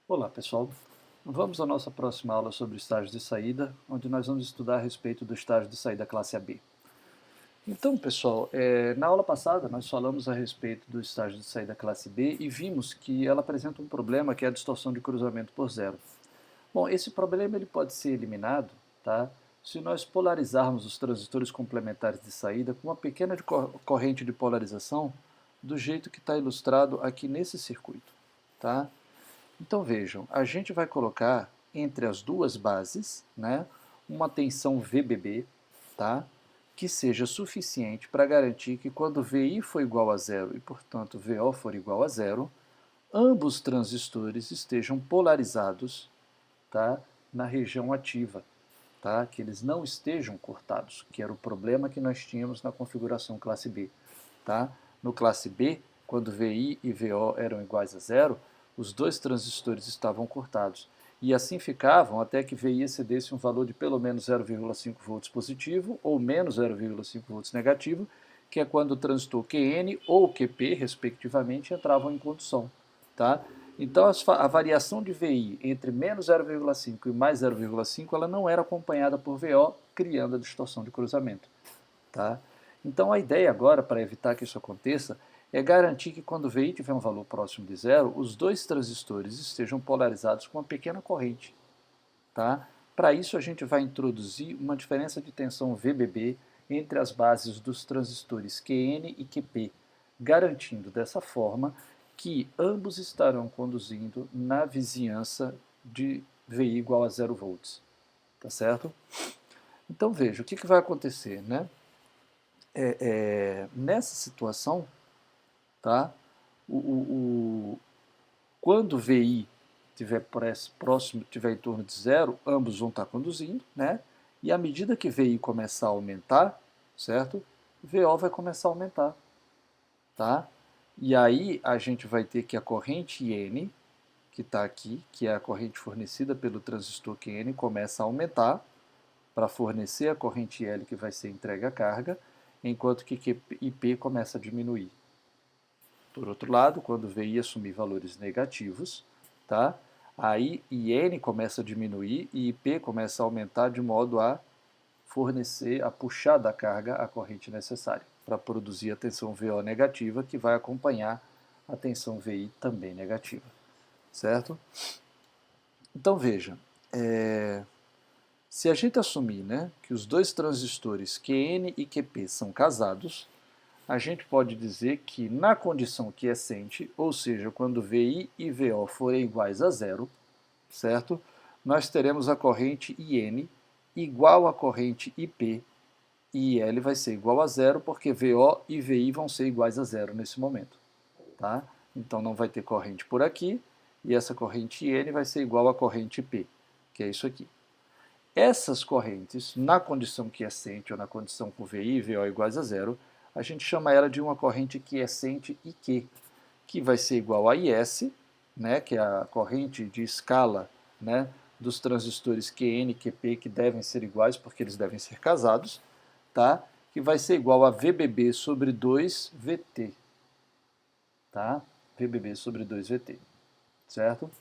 Olá pessoal, vamos à nossa próxima aula sobre estágio de saída, onde nós vamos estudar a respeito do estágio de saída classe AB. Então pessoal, na aula passada nós falamos a respeito do estágio de saída classe B e vimos que ela apresenta um problema que é a distorção de cruzamento por zero. Bom, esse problema ele pode ser eliminado, tá? Se nós polarizarmos os transistores complementares de saída com uma pequena corrente de polarização do jeito que está ilustrado aqui nesse circuito, tá? Então vejam, a gente vai colocar entre as duas bases, né, uma tensão VBB, tá, que seja suficiente para garantir que quando VI for igual a zero e, portanto, VO for igual a zero, ambos os transistores estejam polarizados, tá, na região ativa, tá, que eles não estejam cortados, que era o problema que nós tínhamos na configuração classe B. Tá? No classe B, quando VI e VO eram iguais a zero, os dois transistores estavam cortados. E assim ficavam até que VI excedesse um valor de pelo menos 0,5 volts positivo ou menos 0,5 volts negativo, que é quando o transistor QN ou QP, respectivamente, entravam em condução. Tá? Então a variação de VI entre menos 0,5 e mais 0,5 ela não era acompanhada por VO, criando a distorção de cruzamento. Tá? Então a ideia agora, para evitar que isso aconteça, é garantir que quando o VI tiver um valor próximo de zero, os dois transistores estejam polarizados com uma pequena corrente. Tá? Para isso a gente vai introduzir uma diferença de tensão VBB entre as bases dos transistores QN e QP, garantindo dessa forma que ambos estarão conduzindo na vizinhança de VI igual a 0 volts. Tá certo? Então veja, o que vai acontecer, né? Nessa situação, tá? Quando o VI estiver próximo, estiver em torno de zero, ambos vão estar conduzindo, né? E à medida que VI começar a aumentar, certo? VO vai começar a aumentar, tá? E aí a gente vai ter que a corrente N, que está aqui, que é a corrente fornecida pelo transistor QN, começa a aumentar para fornecer a corrente L que vai ser entregue à carga, enquanto que IP começa a diminuir. Por outro lado, quando VI assumir valores negativos, tá? Aí IN começa a diminuir e IP começa a aumentar de modo a fornecer, a puxar da carga a corrente necessária para produzir a tensão VO negativa, que vai acompanhar a tensão VI também negativa, certo? Então veja, se a gente assumir, né, que os dois transistores QN e QP são casados, a gente pode dizer que na condição quiescente, ou seja, quando VI e VO forem iguais a zero, certo? Nós teremos a corrente IN igual à corrente IP, e IL vai ser igual a zero, porque VO e VI vão ser iguais a zero nesse momento. Tá? Então não vai ter corrente por aqui, e essa corrente IN vai ser igual à corrente IP, que é isso aqui. Essas correntes, na condição quiescente ou na condição com VI e VO iguais a zero, a gente chama ela de uma corrente quiescente IQ, que vai ser igual a IS, né, que é a corrente de escala, né, dos transistores QN e QP, que devem ser iguais porque eles devem ser casados, tá? Que vai ser igual a VBB sobre 2 VT. Tá? VBB sobre 2 VT, certo?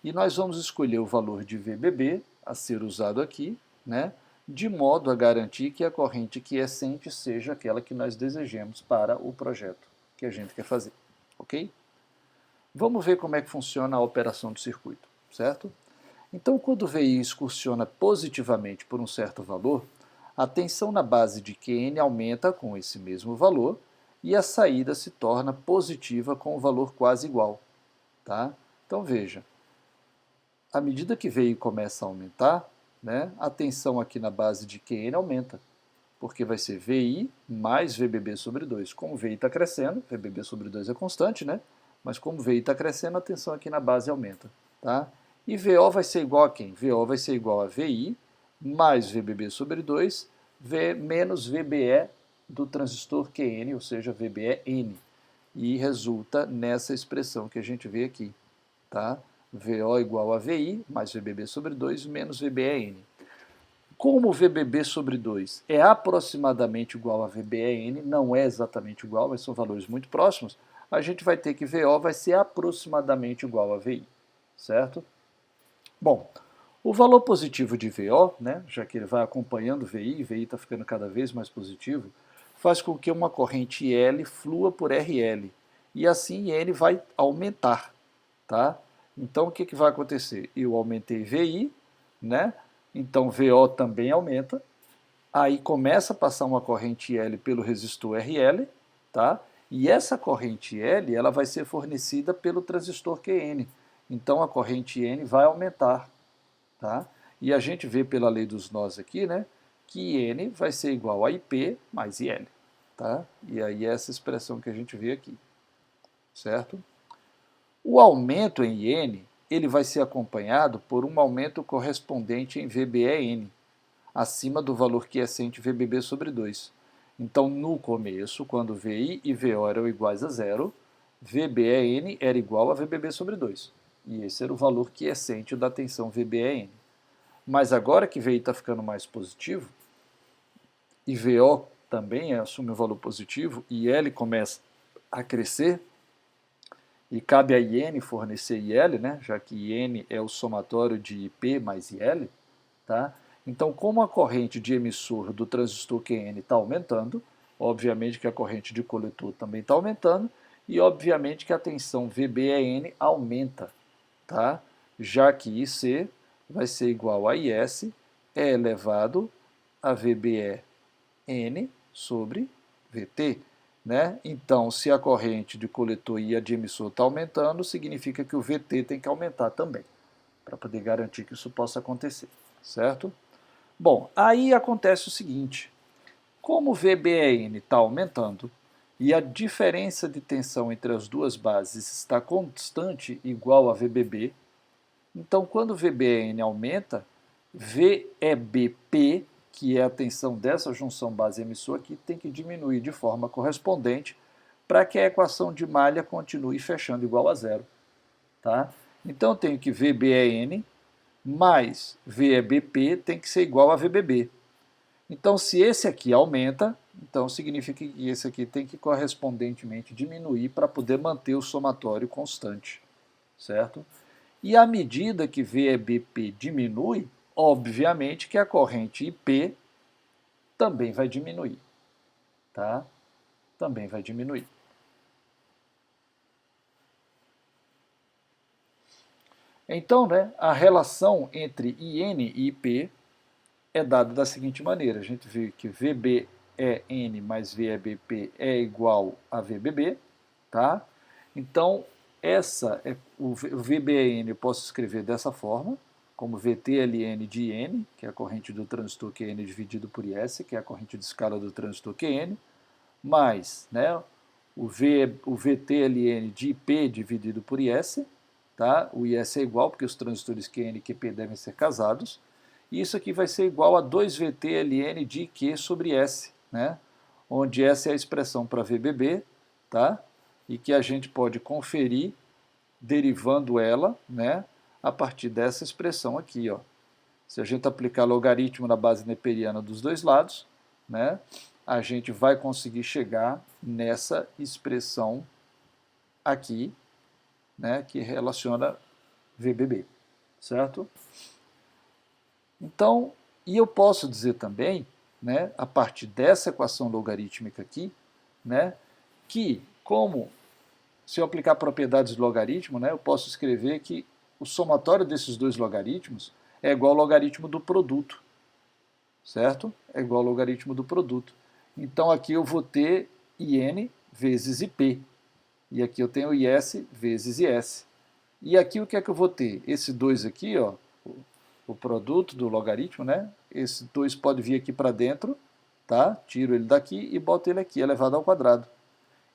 E nós vamos escolher o valor de VBB a ser usado aqui, né, de modo a garantir que a corrente quiescente seja aquela que nós desejemos para o projeto que a gente quer fazer, ok? Vamos ver como é que funciona a operação do circuito, certo? Então, quando o VI excursiona positivamente por um certo valor, a tensão na base de Qn aumenta com esse mesmo valor e a saída se torna positiva com o valor quase igual. Tá? Então veja, à medida que VI começa a aumentar, né, a tensão aqui na base de Qn aumenta, porque vai ser VI mais VBB sobre 2. Como VI está crescendo, VBB sobre 2 é constante, né? Mas como VI está crescendo, a tensão aqui na base aumenta. Tá? E VO vai ser igual a quem? VO vai ser igual a VI mais VBB sobre 2 menos VBE do transistor QN, ou seja, VBE-N. E resulta nessa expressão que a gente vê aqui. Tá? VO igual a VI mais VBB sobre 2 menos VBE-N. Como o VBB sobre 2 é aproximadamente igual a VBE-N, não é exatamente igual, mas são valores muito próximos, a gente vai ter que VO vai ser aproximadamente igual a VI. certo? Bom, o valor positivo de VO, né, já que ele vai acompanhando VI, e VI está ficando cada vez mais positivo, faz com que uma corrente L flua por RL, e assim N vai aumentar, tá? Então o que vai acontecer? Eu aumentei VI, né? Então VO também aumenta, aí começa a passar uma corrente L pelo resistor RL, tá? E essa corrente L, ela vai ser fornecida pelo transistor QN. Então a corrente N vai aumentar, tá? E a gente vê pela lei dos nós aqui, né, que N vai ser igual a IP mais IL, tá? E aí é essa expressão que a gente vê aqui, certo? O aumento em N, ele vai ser acompanhado por um aumento correspondente em VBE-N, acima do valor quiescente VBB sobre 2. Então, no começo, quando VI e VO eram iguais a zero, VBE-N era igual a VBB sobre 2. E esse era o valor quiescente da tensão VBE-N. Mas agora que VI está ficando mais positivo, e VO também assume um valor positivo, e L começa a crescer, e cabe a IN fornecer IL, né, já que IN é o somatório de IP mais IL, tá? Então, como a corrente de emissor do transistor QN está aumentando, obviamente que a corrente de coletor também está aumentando, e obviamente que a tensão VBEN aumenta, tá? Já que IC vai ser igual a IS é elevado a VBEN sobre VT. Né? Então, se a corrente de coletor e a de emissor está aumentando, significa que o VT tem que aumentar também, para poder garantir que isso possa acontecer, certo? Bom, aí acontece o seguinte, como o VBN está aumentando e a diferença de tensão entre as duas bases está constante igual a VBB, então quando o VBN aumenta, VEBP, que é a tensão dessa junção base-emissor aqui, tem que diminuir de forma correspondente para que a equação de malha continue fechando igual a zero. Tá? Então eu tenho que VBN mais VEBP tem que ser igual a VBB. Então, se esse aqui aumenta, então significa que esse aqui tem que correspondentemente diminuir para poder manter o somatório constante, certo? E à medida que VEBP diminui, obviamente que a corrente IP também vai diminuir, tá? Também vai diminuir. Então, né, a relação entre IN e IP é dada da seguinte maneira. A gente vê que VBEN mais VEBP é igual a VBB, tá? Então, o VBEN eu posso escrever dessa forma, como VTLN de N, que é a corrente do transistor QN dividido por IS, que é a corrente de escala do transistor QN, mais, né, o VTLN de IP dividido por IS, tá? O IS é igual, porque os transistores QN e QP devem ser casados, e isso aqui vai ser igual a 2VTLN de Q sobre S, né? Onde essa é a expressão para VBB, tá? E que a gente pode conferir derivando ela, né, a partir dessa expressão aqui, ó. Se a gente aplicar logaritmo na base neperiana dos dois lados, né, a gente vai conseguir chegar nessa expressão aqui, né, que relaciona VBB, certo? Então, e eu posso dizer também, né, a partir dessa equação logarítmica aqui, né, que como se eu aplicar propriedades do logaritmo, né, eu posso escrever que o somatório desses dois logaritmos é igual ao logaritmo do produto, certo? É igual ao logaritmo do produto. Então aqui eu vou ter IN vezes IP, e aqui eu tenho IS vezes IS. E aqui o que é que eu vou ter? Esse 2 aqui, ó, o produto do logaritmo, né? Esse 2 pode vir aqui para dentro, tá? Tiro ele daqui e boto ele aqui, elevado ao quadrado.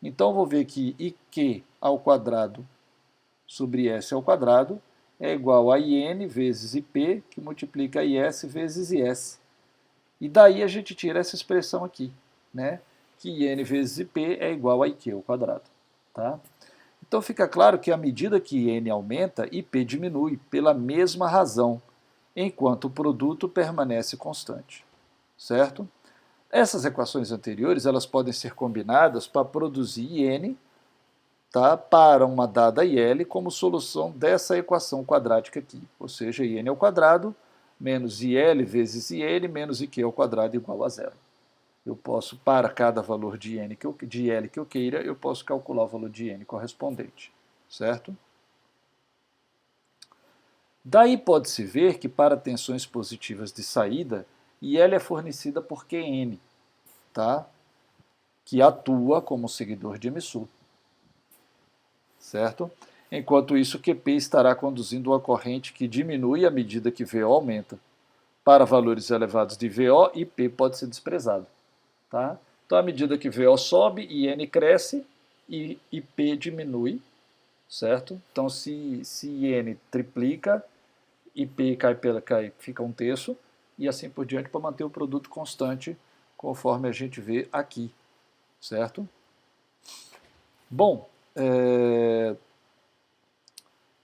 Então, eu vou ver que IQ ao quadrado sobre S ao quadrado é igual a IN vezes IP, que multiplica IS vezes IS. E daí a gente tira essa expressão aqui, né? Que IN vezes IP é igual a IQ ao quadrado. Tá? Então, fica claro que à medida que IN aumenta, IP diminui pela mesma razão, enquanto o produto permanece constante. Certo? Essas equações anteriores elas podem ser combinadas para produzir IN tá, para uma dada IL como solução dessa equação quadrática aqui, ou seja, IN ao quadrado menos IL vezes IN menos IQ ao quadrado igual a zero. Eu posso, para cada valor de L que eu queira, eu posso calcular o valor de N correspondente, certo? Daí pode-se ver que para tensões positivas de saída, IL é fornecida por QN, tá? Que atua como seguidor de emissor, certo? Enquanto isso, QP estará conduzindo uma corrente que diminui à medida que VO aumenta. Para valores elevados de VO, IP pode ser desprezado. Tá? Então, à medida que VO sobe, IN cresce e IP diminui, certo? Então, se IN triplica, IP cai, fica um terço, e assim por diante, para manter o produto constante, conforme a gente vê aqui, certo? Bom,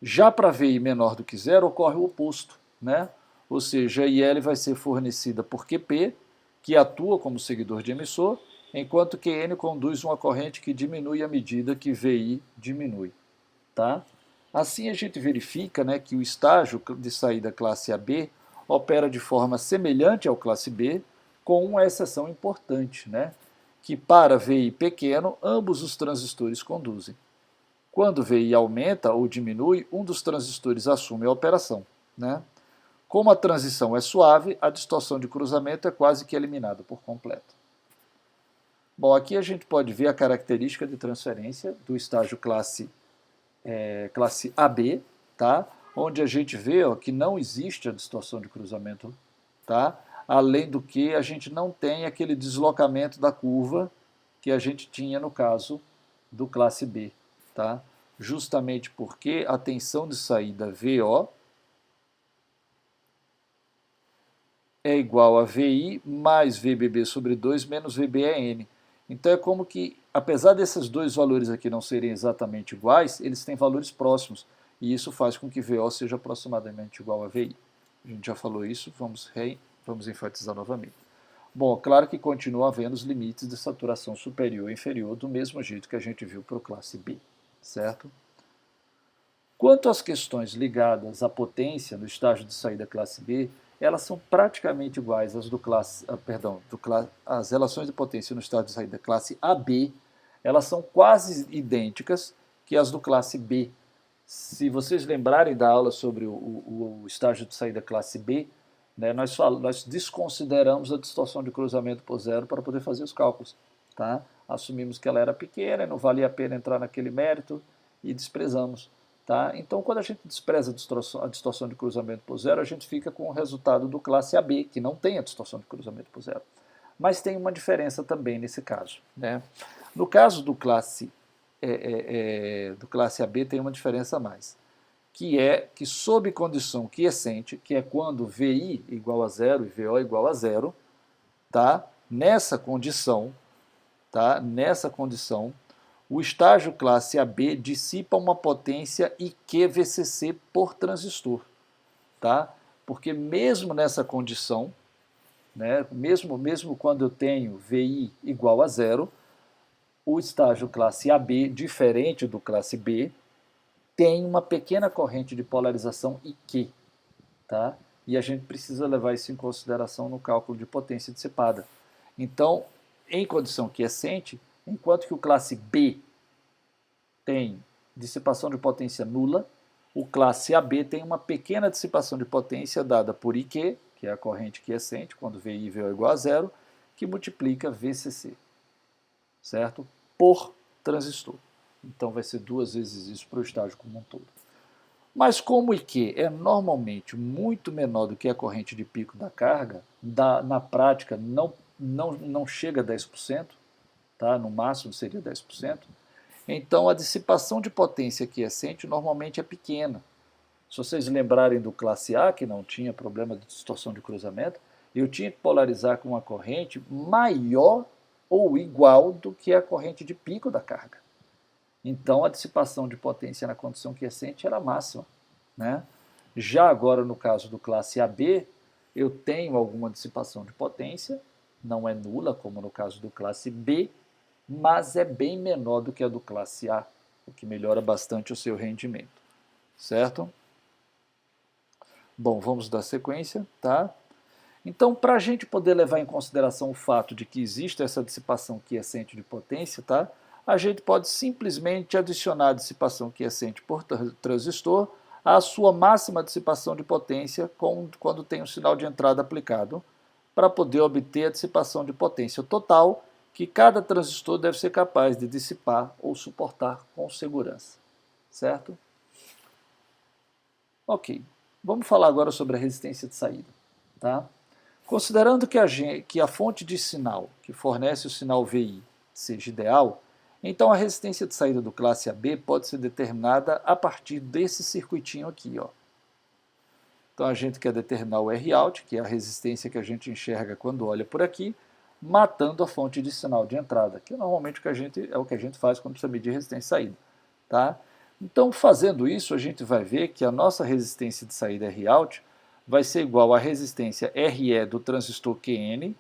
já para VI menor do que zero, ocorre o oposto, né? Ou seja, a IL vai ser fornecida por QP, que atua como seguidor de emissor, enquanto QN conduz uma corrente que diminui à medida que VI diminui. Tá? Assim a gente verifica, né, que o estágio de saída classe AB opera de forma semelhante ao classe B, com uma exceção importante, né, que para VI pequeno, ambos os transistores conduzem. Quando VI aumenta ou diminui, um dos transistores assume a operação. Né? Como a transição é suave, a distorção de cruzamento é quase que eliminada por completo. Bom, aqui a gente pode ver a característica de transferência do estágio classe AB, tá? Onde a gente vê que não existe a distorção de cruzamento, tá? Além do que a gente não tem aquele deslocamento da curva que a gente tinha no caso do classe B. Tá? Justamente porque a tensão de saída VO é igual a VI mais VBB sobre 2 menos VBN. Então é como que, apesar desses dois valores aqui não serem exatamente iguais, eles têm valores próximos. E isso faz com que VO seja aproximadamente igual a VI. A gente já falou isso, vamos enfatizar novamente. Bom, claro que continua havendo os limites de saturação superior e inferior, do mesmo jeito que a gente viu para o classe B, certo? Quanto às questões ligadas à potência no estágio de saída classe B, elas são praticamente iguais às as relações de potência no estágio de saída classe AB, elas são quase idênticas que as do classe B. Se vocês lembrarem da aula sobre o estágio de saída classe B, né, nós desconsideramos a distorção de cruzamento por zero para poder fazer os cálculos. Tá? Assumimos que ela era pequena, não valia a pena entrar naquele mérito e desprezamos. Tá? Então, quando a gente despreza a distorção de cruzamento por zero, a gente fica com o resultado do classe AB, que não tem a distorção de cruzamento por zero. Mas tem uma diferença também nesse caso. Né? No caso do classe AB tem uma diferença a mais, que é que sob condição quiescente, que é quando VI igual a zero e VO igual a zero, tá? Nessa condição, o estágio classe AB dissipa uma potência IQVCC por transistor, tá? Porque mesmo nessa condição, né, mesmo quando eu tenho VI igual a zero, o estágio classe AB, diferente do classe B, tem uma pequena corrente de polarização IQ, tá? E a gente precisa levar isso em consideração no cálculo de potência dissipada. Então, em condição quiescente, enquanto que o classe B tem dissipação de potência nula, o classe AB tem uma pequena dissipação de potência dada por IQ, que é a corrente quiescente, quando VI e VO é igual a zero, que multiplica VCC, certo? Por transistor. Então vai ser 2 vezes isso para o estágio como um todo. Mas como o IQ é normalmente muito menor do que a corrente de pico da carga, na prática não chega a 10%, tá? No máximo seria 10%, então a dissipação de potência quiescente normalmente é pequena. Se vocês lembrarem do classe A, que não tinha problema de distorção de cruzamento, eu tinha que polarizar com uma corrente maior ou igual do que a corrente de pico da carga. Então a dissipação de potência na condição quiescente era máxima. Né? Já agora no caso do classe AB, eu tenho alguma dissipação de potência, não é nula como no caso do classe B, mas é bem menor do que a do classe A. o que melhora bastante o seu rendimento, certo? Bom, vamos dar sequência, tá? Então, para a gente poder levar em consideração o fato de que existe essa dissipação quiescente de potência, tá? A gente pode simplesmente adicionar a dissipação quiescente por transistor à sua máxima dissipação de potência quando tem o sinal de entrada aplicado, para poder obter a dissipação de potência total que cada transistor deve ser capaz de dissipar ou suportar com segurança, certo? Ok, vamos falar agora sobre a resistência de saída, tá? Considerando que a fonte de sinal que fornece o sinal VI seja ideal, então a resistência de saída do classe AB pode ser determinada a partir desse circuitinho aqui, ó. Então a gente quer determinar o Rout, que é a resistência que a gente enxerga quando olha por aqui, matando a fonte de sinal de entrada, que normalmente é o que a gente faz quando precisa medir resistência de saída, tá? Então, fazendo isso, a gente vai ver que a nossa resistência de saída Rout vai ser igual à resistência RE do transistor QN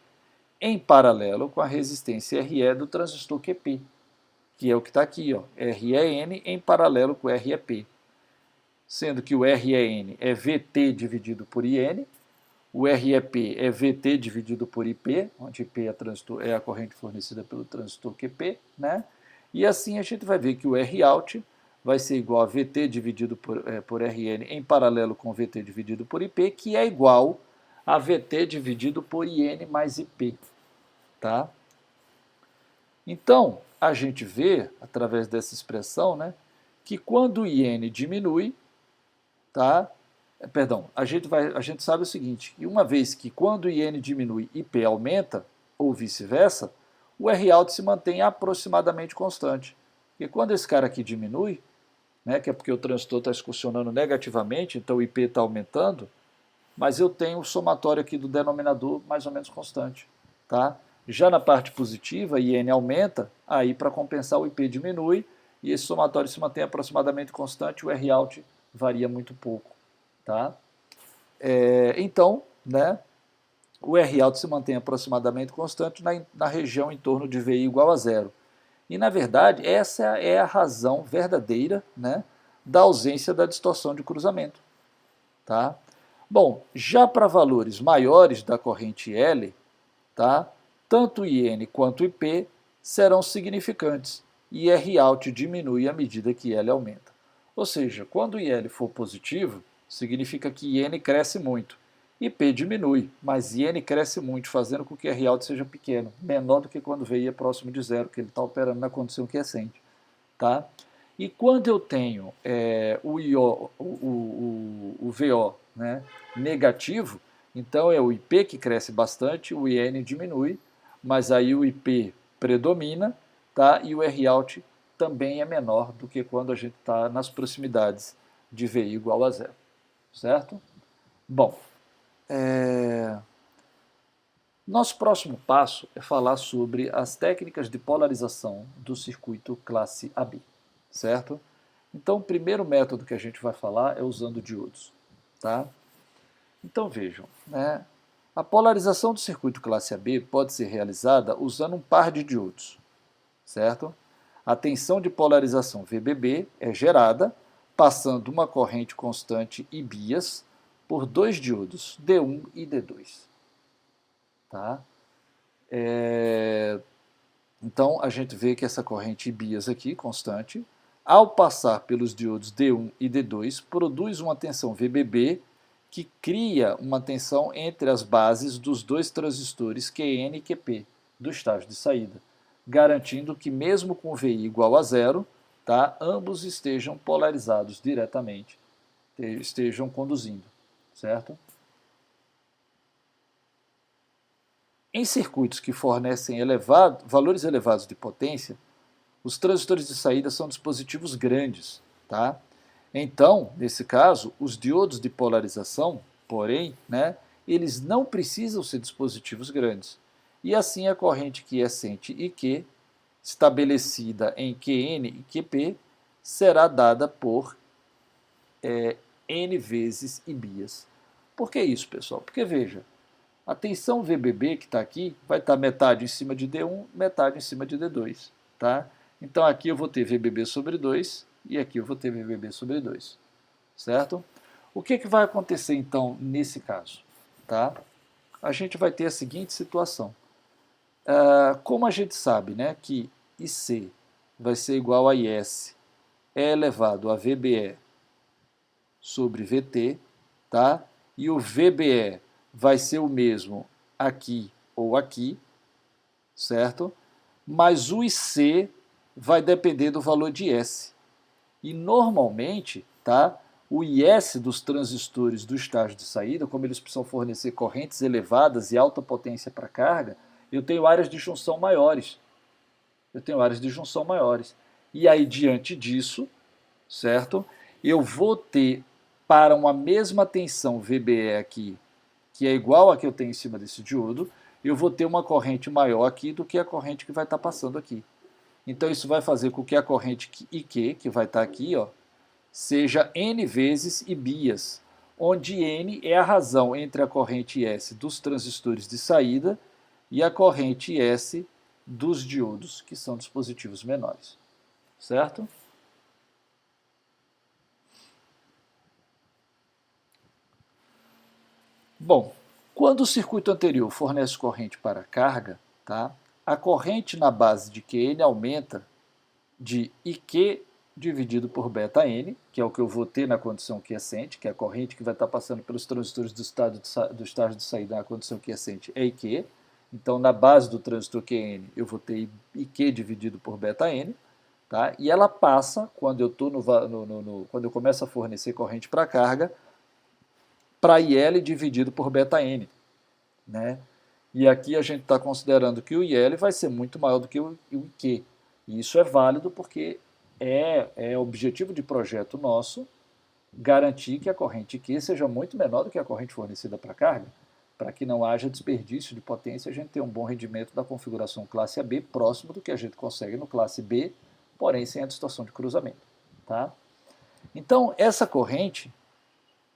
em paralelo com a resistência RE do transistor QP, que é o que está aqui, ó, REN em paralelo com o REP, sendo que o REN é VT dividido por IN, o REP é VT dividido por IP, onde IP é a corrente fornecida pelo transistor QP, né? E assim a gente vai ver que o Rout vai ser igual a VT dividido por RN em paralelo com VT dividido por IP, que é igual a VT dividido por IN mais IP. Tá? Então, a gente vê, através dessa expressão, né, que quando o IN diminui, tá? Perdão, a gente sabe o seguinte, que uma vez que quando o IN diminui, IP aumenta, ou vice-versa, o Rout se mantém aproximadamente constante. Porque quando esse cara aqui diminui, né, que é porque o transistor está excursionando negativamente, então o IP está aumentando, mas eu tenho o somatório aqui do denominador mais ou menos constante. Tá? Já na parte positiva, IN aumenta, aí para compensar o IP diminui, e esse somatório se mantém aproximadamente constante, o Rout varia muito pouco. Tá? Então, né, o Rout se mantém aproximadamente constante na região em torno de VI igual a zero. E, na verdade, essa é a razão verdadeira, né, da ausência da distorção de cruzamento. Tá? Bom, já para valores maiores da corrente L, tá, tanto IN quanto IP serão significantes e Rout diminui à medida que L aumenta. Ou seja, quando IL for positivo, significa que IN cresce muito. IP diminui, mas IN cresce muito, fazendo com que Rout seja pequeno, menor do que quando VI é próximo de zero, que ele está operando na condição quiescente. Tá? E quando eu tenho o VO, né, negativo, então é o IP que cresce bastante, o IN diminui, mas aí o IP predomina, tá? E o Rout também é menor do que quando a gente está nas proximidades de VI igual a zero, certo? Bom, nosso próximo passo é falar sobre as técnicas de polarização do circuito classe AB, certo? Então, o primeiro método que a gente vai falar é usando diodos, tá? Então, vejam, né? A polarização do circuito classe AB pode ser realizada usando um par de diodos, certo? A tensão de polarização VBB é gerada passando uma corrente constante I bias por dois diodos, D1 e D2. Tá? Então, a gente vê que essa corrente I bias aqui, constante, ao passar pelos diodos D1 e D2, produz uma tensão VBB que cria uma tensão entre as bases dos dois transistores QN e QP do estágio de saída, garantindo que mesmo com VI igual a zero, tá, ambos estejam polarizados diretamente, estejam conduzindo, certo? Em circuitos que fornecem valores elevados de potência, os transistores de saída são dispositivos grandes, tá? Então, nesse caso, os diodos de polarização, porém, né, eles não precisam ser dispositivos grandes. E assim a corrente quiescente IQ, estabelecida em QN e QP, será dada por N vezes I bias. Por que isso, pessoal? Porque, veja, a tensão VBB que está aqui vai estar metade em cima de D1, metade em cima de D2. Tá? Então aqui eu vou ter VBB sobre 2 e aqui eu vou ter VBB sobre 2, certo? O que vai acontecer então nesse caso? Tá? A gente vai ter a seguinte situação. Como a gente sabe, né, que IC vai ser igual a IS E elevado a VBE sobre VT, tá? E o VBE vai ser o mesmo aqui ou aqui, certo? Mas o IC vai depender do valor de S. E normalmente, tá? O IS dos transistores do estágio de saída, como eles precisam fornecer correntes elevadas e alta potência para carga, eu tenho áreas de junção maiores. E aí, diante disso, certo? Eu vou ter, para uma mesma tensão VBE aqui, que é igual a que eu tenho em cima desse diodo, eu vou ter uma corrente maior aqui do que a corrente que vai estar passando aqui. Então isso vai fazer com que a corrente IQ, que vai estar aqui, ó, seja N vezes I bias, onde N é a razão entre a corrente S dos transistores de saída e a corrente S dos diodos, que são dispositivos menores. Certo? Bom, quando o circuito anterior fornece corrente para a carga, tá, a corrente na base de Qn aumenta de IQ dividido por beta N, que é o que eu vou ter na condição quiescente, que é a corrente que vai estar passando pelos transistores do estágio de saída na condição quiescente é IQ. Então, na base do transistor Qn, eu vou ter IQ dividido por beta N. Tá? E ela passa, quando eu, quando eu começo a fornecer corrente para carga, para IL dividido por beta N. Né? E aqui a gente está considerando que o IL vai ser muito maior do que o IQ. E isso é válido porque é objetivo de projeto nosso garantir que a corrente IQ seja muito menor do que a corrente fornecida para carga, para que não haja desperdício de potência, a gente ter um bom rendimento da configuração classe AB próximo do que a gente consegue no classe B, porém sem a distorção de cruzamento. Tá? Então, essa corrente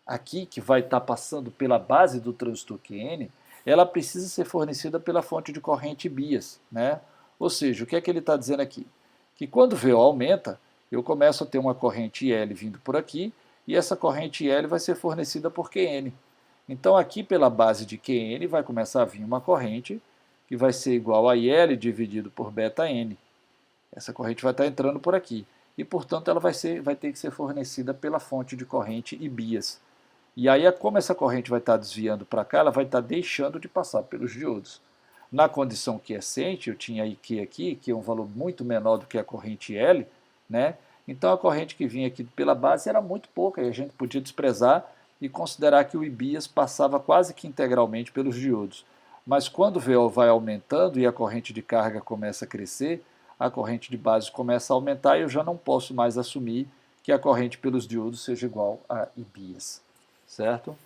aqui, que vai estar passando pela base do transistor QN, ela precisa ser fornecida pela fonte de corrente bias. Né? Ou seja, o que é que ele está dizendo aqui? Que quando o VO aumenta, eu começo a ter uma corrente IL vindo por aqui, e essa corrente IL vai ser fornecida por QN. Então aqui pela base de QN vai começar a vir uma corrente que vai ser igual a IL dividido por beta N. Essa corrente vai estar entrando por aqui. E, portanto, ela vai ter que ser fornecida pela fonte de corrente e bias. E aí, como essa corrente vai estar desviando para cá, ela vai estar deixando de passar pelos diodos. Na condição quiescente, eu tinha IQ aqui, que é um valor muito menor do que a corrente L, né? Então a corrente que vinha aqui pela base era muito pouca, e a gente podia desprezar e considerar que o IBIAS passava quase que integralmente pelos diodos. Mas quando o VO vai aumentando e a corrente de carga começa a crescer, a corrente de base começa a aumentar e eu já não posso mais assumir que a corrente pelos diodos seja igual a IBIAS. Certo?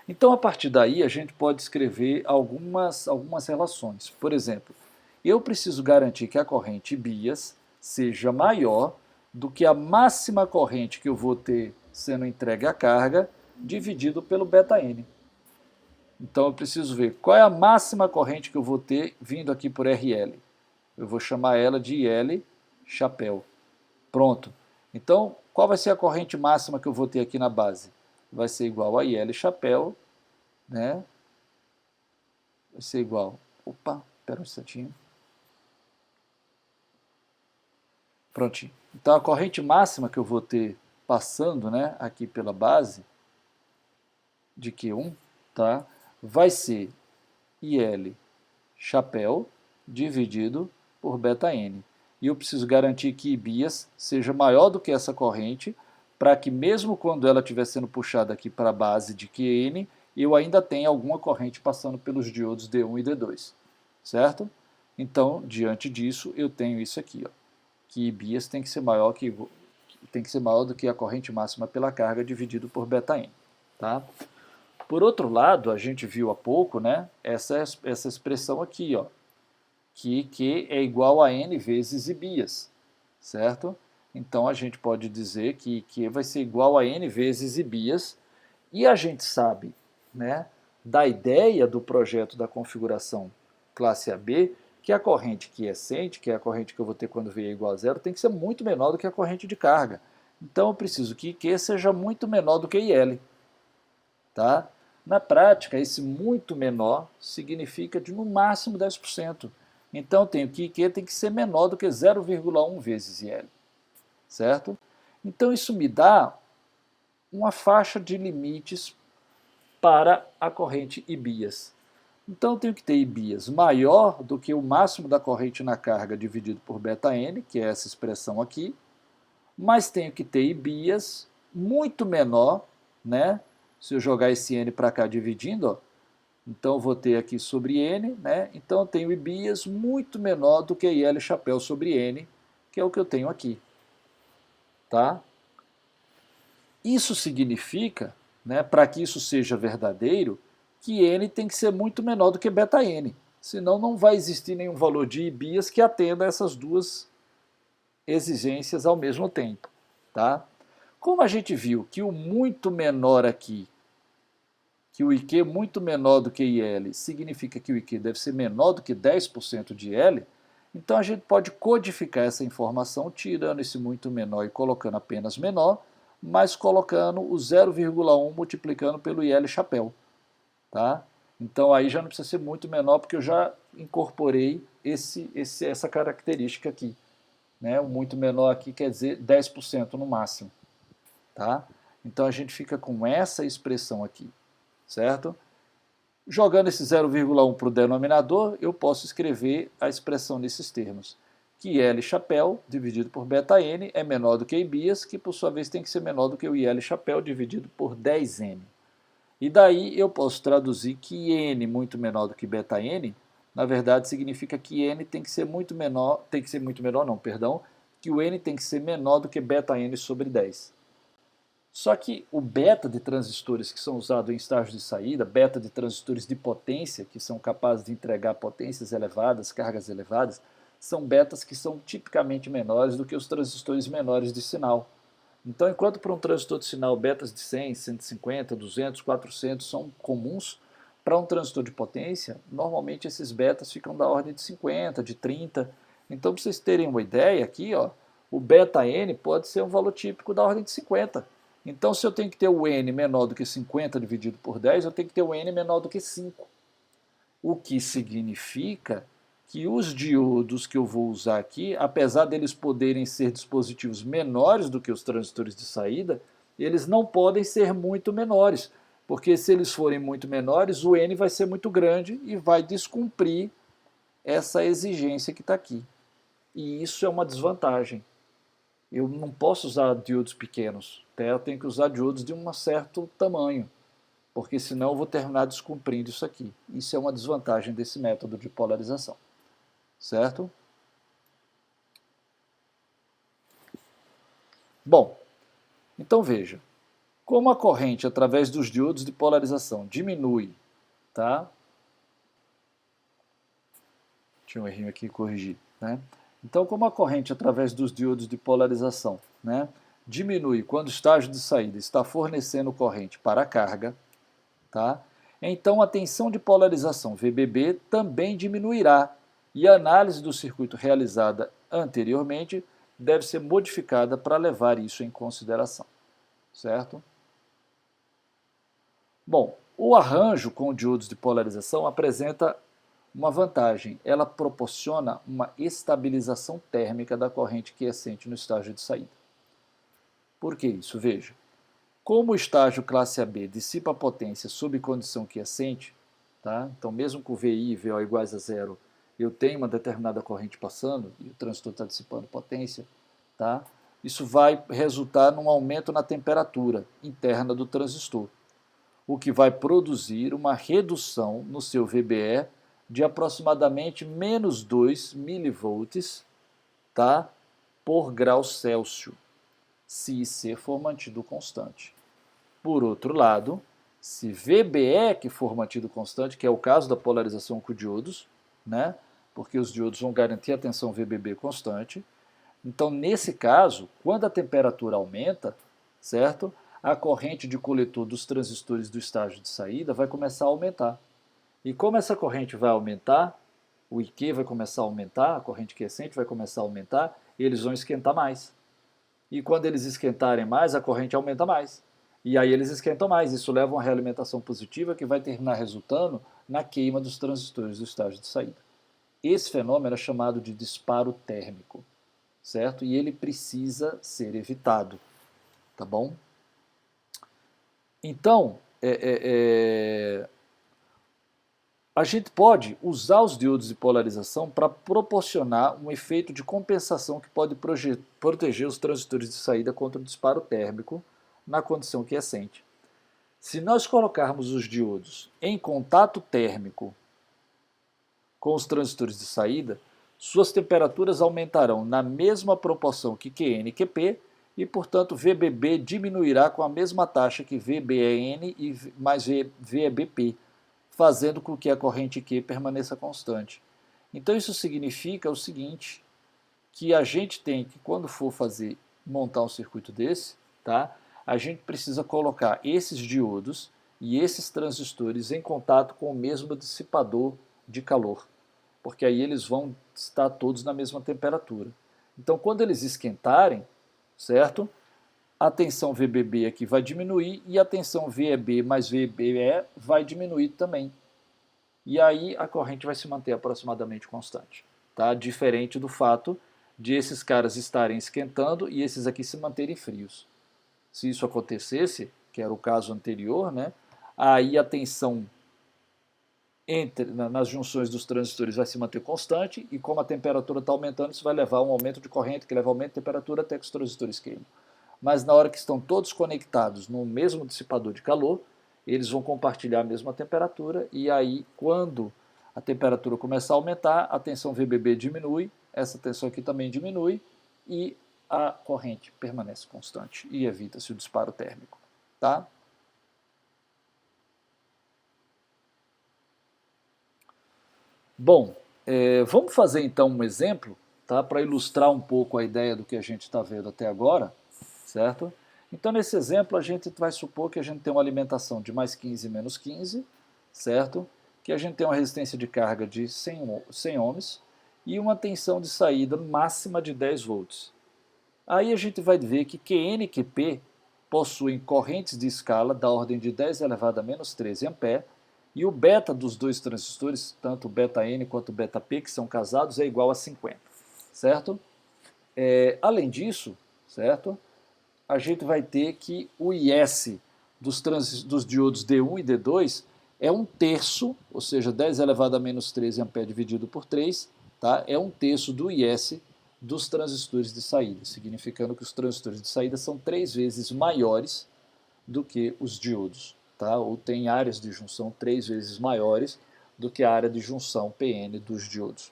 Então, a partir daí, a gente pode escrever algumas relações. Por exemplo, eu preciso garantir que a corrente bias seja maior do que a máxima corrente que eu vou ter sendo entregue à carga, dividido pelo beta N. Então, eu preciso ver qual é a máxima corrente que eu vou ter vindo aqui por RL. Eu vou chamar ela de IL chapéu. Pronto. Então, qual vai ser a corrente máxima que eu vou ter aqui na base? Vai ser igual a IL chapéu, né? Vai ser igual. Opa, espera um instantinho. Prontinho. Então, a corrente máxima que eu vou ter passando, né, aqui pela base de Q1, tá? Vai ser IL chapéu dividido por beta N. E eu preciso garantir que IBIAS seja maior do que essa corrente, para que mesmo quando ela estiver sendo puxada aqui para a base de QN, eu ainda tenha alguma corrente passando pelos diodos D1 e D2, certo? Então, diante disso, eu tenho isso aqui, ó, que IBIAS tem que ser maior do que a corrente máxima pela carga dividido por beta N, tá? Por outro lado, a gente viu há pouco, né, essa expressão aqui, ó, que Q é igual a N vezes IBIAS, certo? Então a gente pode dizer que Q vai ser igual a N vezes IBIAS, e a gente sabe, né, da ideia do projeto da configuração classe AB, que a corrente quiescente, que é a corrente que eu vou ter quando VI é igual a zero, tem que ser muito menor do que a corrente de carga. Então eu preciso que IQ seja muito menor do que IL. Tá? Na prática, esse muito menor significa de no máximo 10%. Então eu tenho que IQ tem que ser menor do que 0,1 vezes IL. Certo? Então isso me dá uma faixa de limites para a corrente IBIAS. Então eu tenho que ter IBIAS maior do que o máximo da corrente na carga dividido por ΔN, que é essa expressão aqui, mas tenho que ter IBIAS muito menor, né? Se eu jogar esse N para cá dividindo, ó, então eu vou ter aqui sobre N, né? Então eu tenho IBIAS muito menor do que IL chapéu sobre N, que é o que eu tenho aqui. Tá? Isso significa, né, para que isso seja verdadeiro, que N tem que ser muito menor do que ΔN. Senão não vai existir nenhum valor de IBIAS que atenda a essas duas exigências ao mesmo tempo. Tá? Como a gente viu que o muito menor aqui, que o IQ muito menor do que IL, significa que o IQ deve ser menor do que 10% de L, então a gente pode codificar essa informação tirando esse muito menor e colocando apenas menor, mas colocando o 0,1 multiplicando pelo IL chapéu. Tá? Então aí já não precisa ser muito menor, porque eu já incorporei essa característica aqui. Né? O muito menor aqui quer dizer 10% no máximo. Tá? Então a gente fica com essa expressão aqui, certo? Jogando esse 0,1 para o denominador, eu posso escrever a expressão nesses termos, que L chapéu dividido por ΔN é menor do que IBIAS, que por sua vez tem que ser menor do que o IL chapéu dividido por 10N. E daí eu posso traduzir que N muito menor do que ΔN, na verdade significa que N tem que ser muito menor, que o N tem que ser menor do que ΔN sobre 10. Só que o beta de transistores que são usados em estágio de saída, beta de transistores de potência, que são capazes de entregar potências elevadas, cargas elevadas, são betas que são tipicamente menores do que os transistores menores de sinal. Então, enquanto para um transistor de sinal betas de 100, 150, 200, 400 são comuns, para um transistor de potência, normalmente esses betas ficam da ordem de 50, de 30. Então, para vocês terem uma ideia aqui, ó, o beta N pode ser um valor típico da ordem de 50. Então, se eu tenho que ter o N menor do que 50 dividido por 10, eu tenho que ter o N menor do que 5. O que significa que os diodos que eu vou usar aqui, apesar deles poderem ser dispositivos menores do que os transistores de saída, eles não podem ser muito menores, porque se eles forem muito menores, o N vai ser muito grande e vai descumprir essa exigência que está aqui. E isso é uma desvantagem. Eu não posso usar diodos pequenos, eu tenho que usar diodos de um certo tamanho, porque senão eu vou terminar descumprindo isso aqui. Isso é uma desvantagem desse método de polarização, certo? Bom, então veja, como a corrente através dos diodos de polarização diminui, tá? Tinha um errinho aqui, corrigir, né? Então, como a corrente através dos diodos de polarização, né, diminui quando o estágio de saída está fornecendo corrente para a carga, tá? Então a tensão de polarização VBB também diminuirá e a análise do circuito realizada anteriormente deve ser modificada para levar isso em consideração, certo? Bom, o arranjo com diodos de polarização apresenta uma vantagem. Ela proporciona uma estabilização térmica da corrente quiescente no estágio de saída. Por que isso? Veja. Como o estágio classe AB dissipa a potência sob condição quiescente, tá? Então mesmo com VI e VO iguais a zero, eu tenho uma determinada corrente passando e o transistor está dissipando potência, tá? Isso vai resultar num aumento na temperatura interna do transistor, o que vai produzir uma redução no seu VBE de aproximadamente menos 2 milivolts, tá? Por grau Celsius, se IC for mantido constante. Por outro lado, se VBE que for mantido constante, que é o caso da polarização com diodos, né? Porque os diodos vão garantir a tensão VBB constante. Então, nesse caso, quando a temperatura aumenta, certo? A corrente de coletor dos transistores do estágio de saída vai começar a aumentar. E como essa corrente vai aumentar, o IQ vai começar a aumentar, a corrente quiescente vai começar a aumentar, e eles vão esquentar mais. E quando eles esquentarem mais, a corrente aumenta mais. E aí eles esquentam mais. Isso leva a uma realimentação positiva que vai terminar resultando na queima dos transistores do estágio de saída. Esse fenômeno é chamado de disparo térmico, certo? E ele precisa ser evitado, tá bom? Então, a gente pode usar os diodos de polarização para proporcionar um efeito de compensação que pode proteger os transistores de saída contra o disparo térmico na condição quiescente. Se nós colocarmos os diodos em contato térmico com os transistores de saída, suas temperaturas aumentarão na mesma proporção que Qn e Qp, e, portanto, VBB diminuirá com a mesma taxa que VBN e mais VBP, fazendo com que a corrente Q permaneça constante. Então isso significa o seguinte, que a gente tem que, quando for montar um circuito desse, tá, a gente precisa colocar esses diodos e esses transistores em contato com o mesmo dissipador de calor, porque aí eles vão estar todos na mesma temperatura. Então quando eles esquentarem, certo? A tensão VBB aqui vai diminuir e a tensão VEB mais VBE vai diminuir também. E aí a corrente vai se manter aproximadamente constante, tá? Diferente do fato de esses caras estarem esquentando e esses aqui se manterem frios. Se isso acontecesse, que era o caso anterior, né? Aí a tensão nas junções dos transistores vai se manter constante e como a temperatura está aumentando, isso vai levar a um aumento de corrente, que leva a aumento de temperatura até que os transistores queimam. Mas na hora que estão todos conectados no mesmo dissipador de calor, eles vão compartilhar a mesma temperatura e aí quando a temperatura começar a aumentar, a tensão VBB diminui, essa tensão aqui também diminui e a corrente permanece constante e evita-se o disparo térmico, tá? Bom, vamos fazer então um exemplo, tá, para ilustrar um pouco a ideia do que a gente está vendo até agora, certo? Então, nesse exemplo, a gente vai supor que a gente tem uma alimentação de mais 15 e menos 15, certo? Que a gente tem uma resistência de carga de 100 ohms e uma tensão de saída máxima de 10 volts. Aí a gente vai ver que Qn e Qp possuem correntes de escala da ordem de 10 elevado a menos 13 ampere, e o beta dos dois transistores, tanto o beta N quanto o beta P, que são casados, é igual a 50, certo? Além disso, certo? A gente vai ter que o IS dos diodos D1 e D2 é 1/3, ou seja, 10 elevado a menos 13 ampere dividido por 3, tá? É 1/3 do IS dos transistores de saída, significando que os transistores de saída são 3 vezes maiores do que os diodos, tá? Ou tem áreas de junção 3 vezes maiores do que a área de junção PN dos diodos.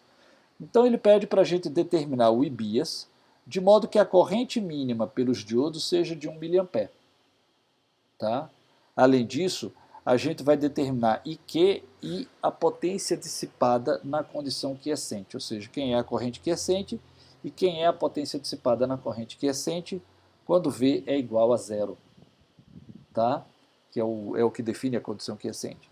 Então ele pede para a gente determinar o IBIAS, de modo que a corrente mínima pelos diodos seja de 1 mA. Tá? Além disso, a gente vai determinar IQ e a potência dissipada na condição quiescente, ou seja, quem é a corrente quiescente e quem é a potência dissipada na corrente quiescente quando V é igual a zero, tá? Que é o que define a condição quiescente.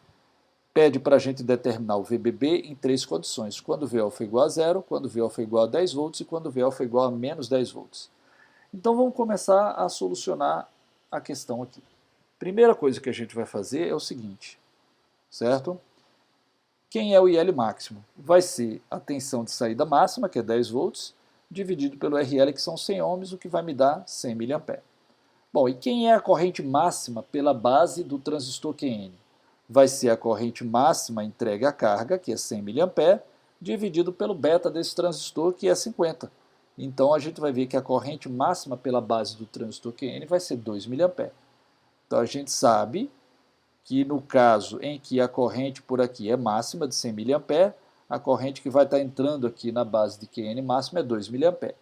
Pede para a gente determinar o VBB em 3 condições, quando VA for igual a zero, quando VA for igual a 10 volts e quando VA for igual a menos 10 volts. Então vamos começar a solucionar a questão aqui. Primeira coisa que a gente vai fazer é o seguinte, certo? Quem é o IL máximo? Vai ser a tensão de saída máxima, que é 10 volts, dividido pelo RL, que são 100 ohms, o que vai me dar 100 mA. Bom, e quem é a corrente máxima pela base do transistor QN? Vai ser a corrente máxima entregue à carga, que é 100 mA, dividido pelo beta desse transistor, que é 50. Então a gente vai ver que a corrente máxima pela base do transistor QN vai ser 2 mA. Então a gente sabe que no caso em que a corrente por aqui é máxima de 100 mA, a corrente que vai estar entrando aqui na base de QN máxima é 2 mA.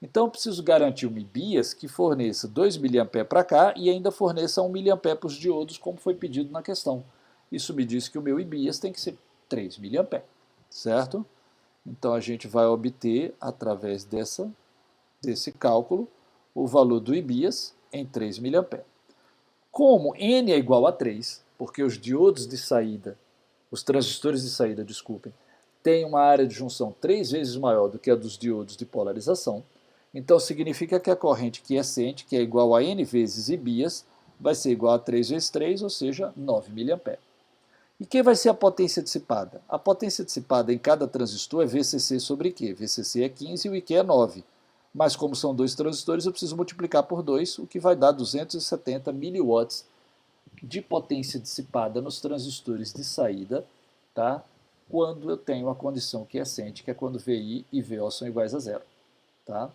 Então eu preciso garantir um IBIAS que forneça 2 mA para cá e ainda forneça 1 mA para os diodos, como foi pedido na questão. Isso me diz que o meu IBIAS tem que ser 3 mA, certo? Então a gente vai obter, através desse cálculo, o valor do IBIAS em 3 mA. Como N é igual a 3, porque os diodos de saída, os transistores de saída, desculpem, tem uma área de junção 3 vezes maior do que a dos diodos de polarização. Então significa que a corrente quiescente, que é igual a N vezes I bias, vai ser igual a 3 vezes 3, ou seja, 9 mA. E quem vai ser a potência dissipada? A potência dissipada em cada transistor é VCC sobre Q. VCC é 15 e o IQ é 9. Mas como são dois transistores, eu preciso multiplicar por 2, o que vai dar 270 miliwatts de potência dissipada nos transistores de saída, tá? Quando eu tenho a condição quiescente, que é quando VI e VO são iguais a zero. Tá?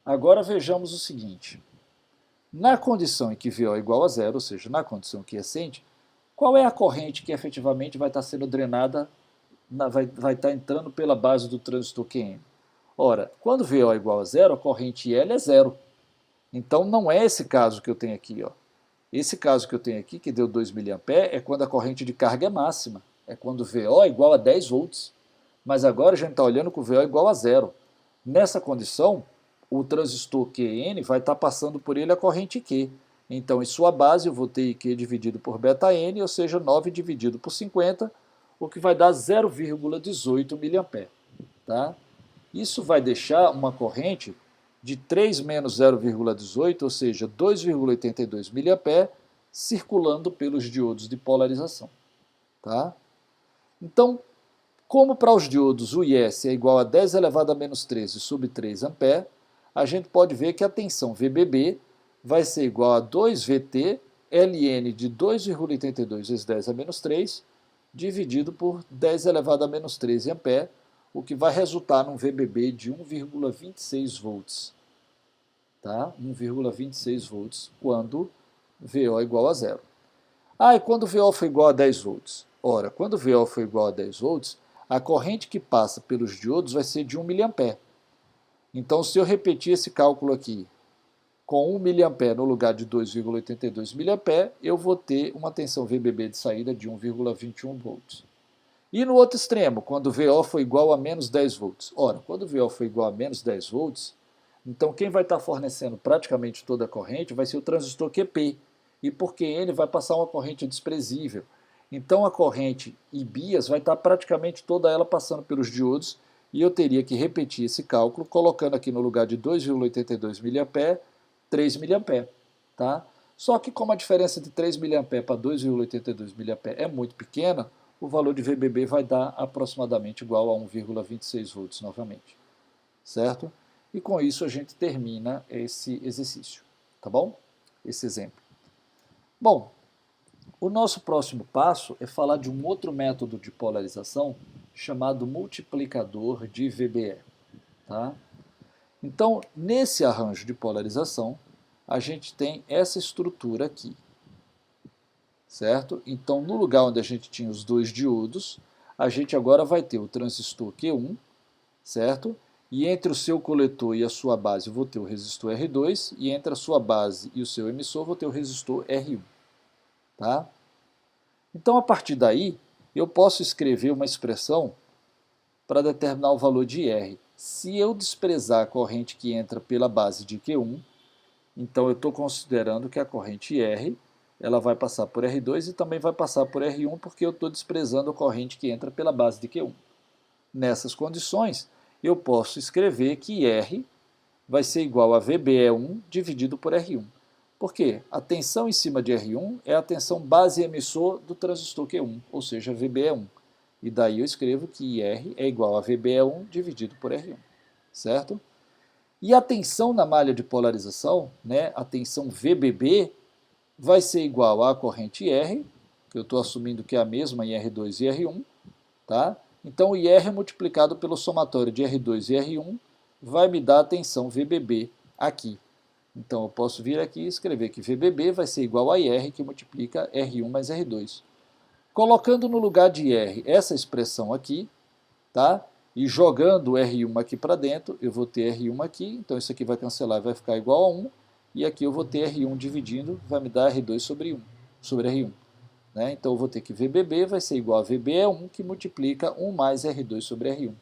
Agora vejamos o seguinte. Na condição em que VO é igual a zero, ou seja, na condição quiescente, qual é a corrente que efetivamente vai estar sendo drenada, vai estar entrando pela base do transistor QN? Ora, quando VO é igual a zero, a corrente L é zero. Então não é esse caso que eu tenho aqui. Ó. Esse caso que eu tenho aqui, que deu 2 mA, é quando a corrente de carga é máxima. É quando VO é igual a 10 volts. Mas agora a gente está olhando com o VO é igual a zero. Nessa condição, o transistor QN vai estar passando por ele a corrente Q. Então, em sua base, eu vou ter IQ dividido por beta N, ou seja, 9 dividido por 50, o que vai dar 0,18 mA. Tá? Isso vai deixar uma corrente de 3 menos 0,18, ou seja, 2,82 mA, circulando pelos diodos de polarização. Tá? Então, como para os diodos o IS é igual a 10 elevado a menos 13 sobre 3 A, a gente pode ver que a tensão VBB vai ser igual a 2VT ln de 2,82 vezes 10 a menos 3, dividido por 10 elevado a menos 13 A, o que vai resultar num VBB de 1,26 volts. Tá? 1,26 volts quando VO é igual a zero. E quando VO for igual a 10 volts? Ora, quando VO for igual a 10 volts, a corrente que passa pelos diodos vai ser de 1 mA. Então, se eu repetir esse cálculo aqui com 1 mA no lugar de 2,82 mA, eu vou ter uma tensão VBB de saída de 1,21 volts. E no outro extremo, quando VO for igual a menos 10 volts? Ora, quando VO for igual a menos 10 volts, então quem vai estar fornecendo praticamente toda a corrente vai ser o transistor QP. E por QN vai passar uma corrente desprezível. Então a corrente I bias vai estar praticamente toda ela passando pelos diodos, e eu teria que repetir esse cálculo, colocando aqui no lugar de 2,82 mA, 3 mA. Tá? Só que como a diferença de 3 mA para 2,82 mA é muito pequena, o valor de VBB vai dar aproximadamente igual a 1,26 volts novamente. Certo? E com isso a gente termina esse exercício. Tá bom? Esse exemplo. Bom, o nosso próximo passo é falar de um outro método de polarização chamado multiplicador de VBE. Tá? Então, nesse arranjo de polarização, a gente tem essa estrutura aqui. Certo? Então, no lugar onde a gente tinha os dois diodos, a gente agora vai ter o transistor Q1, certo? E entre o seu coletor e a sua base eu vou ter o resistor R2, e entre a sua base e o seu emissor eu vou ter o resistor R1. Tá? Então, a partir daí, eu posso escrever uma expressão para determinar o valor de R. Se eu desprezar a corrente que entra pela base de Q1, então eu estou considerando que a corrente R ela vai passar por R2 e também vai passar por R1, porque eu estou desprezando a corrente que entra pela base de Q1. Nessas condições, eu posso escrever que R vai ser igual a VBE1 dividido por R1. Por quê? A tensão em cima de R1 é a tensão base emissor do transistor Q1, ou seja, VBE1. E daí eu escrevo que R é igual a VBE1 dividido por R1. Certo? E a tensão na malha de polarização, né, a tensão VBB, vai ser igual à corrente R, que eu estou assumindo que é a mesma em R2 e R1. Tá? Então, o IR multiplicado pelo somatório de R2 e R1 vai me dar a tensão VBB aqui. Então, eu posso vir aqui e escrever que VBB vai ser igual a IR, que multiplica R1 mais R2. Colocando no lugar de R essa expressão aqui, tá? E jogando R1 aqui para dentro, eu vou ter R1 aqui, então isso aqui vai cancelar e vai ficar igual a 1. E aqui eu vou ter R1 dividindo, vai me dar R2 sobre R1. Né? Então eu vou ter que VBB vai ser igual a VBE1, que multiplica 1 mais R2 sobre R1.